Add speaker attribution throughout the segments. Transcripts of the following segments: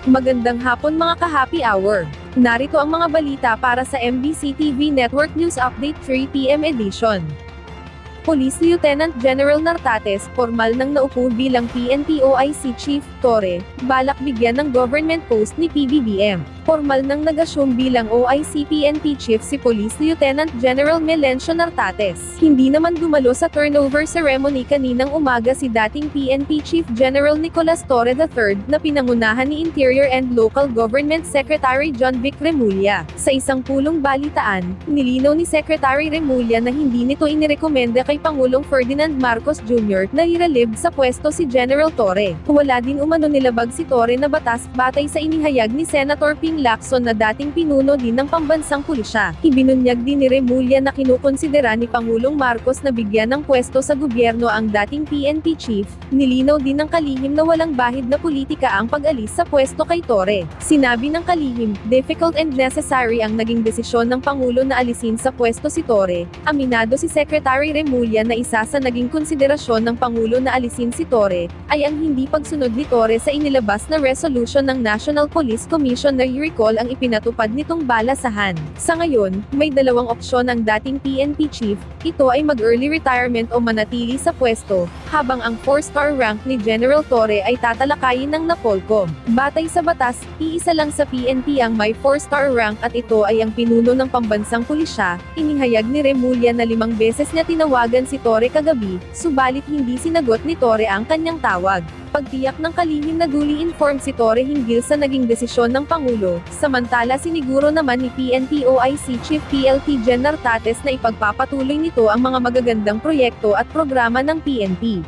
Speaker 1: Magandang hapon mga ka-happy hour. Narito ang mga balita para sa MBC TV Network News Update 3 PM edition. Police Lieutenant General Nartates, formal nang naupo bilang PNP OIC Chief, Torre, balak bigyan ng government post ni PBBM. Formal nang nag-assume bilang OIC PNP Chief si Police Lieutenant General Melencio Nartates. Hindi naman dumalo sa turnover ceremony kaninang umaga si dating PNP Chief General Nicolas Torre III, na pinangunahan ni Interior and Local Government Secretary John Vic Remulla. Sa isang pulong balitaan, nilinaw ni Secretary Remulla na hindi nito inirekomenda kay Pangulong Ferdinand Marcos Jr. na i-relieve sa pwesto si General Torre. Wala din umano nilabag si Torre na batas, batay sa inihayag ni Senator Ping Lacson na dating pinuno din ng pambansang pulisya. Ibinunyag din ni Remulla na kinukonsidera ni Pangulong Marcos na bigyan ng pwesto sa gobyerno ang dating PNP Chief. Nilinaw din ng kalihim na walang bahid na politika ang pag-alis sa pwesto kay Torre. Sinabi ng kalihim, difficult and necessary ang naging desisyon ng Pangulo na alisin sa pwesto si Torre. Aminado si Secretary Remulla na isa sa naging konsiderasyon ng Pangulo na alisin si Torre, ay ang hindi pagsunod ni Torre sa inilabas na resolution ng National Police Commission na i-recall ang ipinatupad nitong balasahan. Sa ngayon, may dalawang opsyon ang dating PNP Chief, ito ay mag-early retirement o manatili sa pwesto, habang ang 4-star rank ni General Torre ay tatalakayin ng NAPOLCOM. Batay sa batas, iisa lang sa PNP ang may 4-star rank at ito ay ang pinuno ng pambansang pulisya. Inihayag ni Remulla na 5 beses niya tinawagan si Torre kagabi, subalit hindi sinagot ni Torre ang kanyang tawag. Pagtiyak ng kalihim na duly informed si Torre hinggil sa naging desisyon ng Pangulo, samantala siniguro naman ni PNP OIC Chief PLT Gen Nartates na ipagpapatuloy nito ang mga magagandang proyekto at programa ng PNP.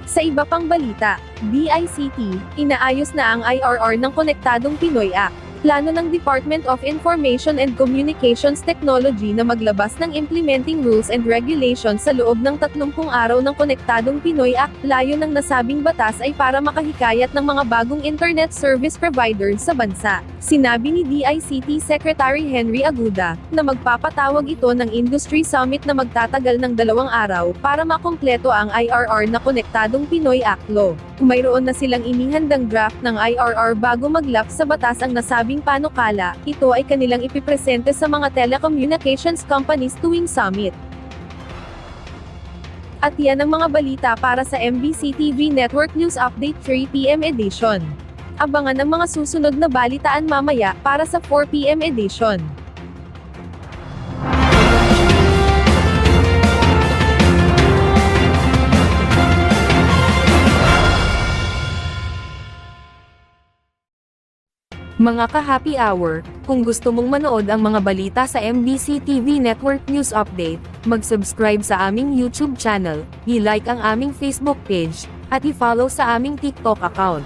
Speaker 1: Sa iba pang balita, DICT, inaayos na ang IRR ng Konektadong Pinoy Act. Plano ng Department of Information and Communications Technology na maglabas ng implementing rules and regulations sa loob ng 30 araw ng Konektadong Pinoy Act. Layo ng nasabing batas ay para makahikayat ng mga bagong internet service providers sa bansa. Sinabi ni DICT Secretary Henry Aguda, na magpapatawag ito ng Industry Summit na magtatagal ng 2 araw para makumpleto ang IRR na Konektadong Pinoy Act Law. Mayroon na silang inihandang draft ng IRR bago maglap sa batas ang nasabing panukala, ito ay kanilang ipipresente sa mga telecommunications companies tuwing summit. At yan ang mga balita para sa MBC TV Network News Update 3 PM edition. Abangan ang mga susunod na balitaan mamaya para sa 4 PM edition. Mga ka-happy hour, kung gusto mong manood ang mga balita sa MBC TV Network News Update, mag-subscribe sa aming YouTube channel, i-like ang aming Facebook page, at i-follow sa aming TikTok account.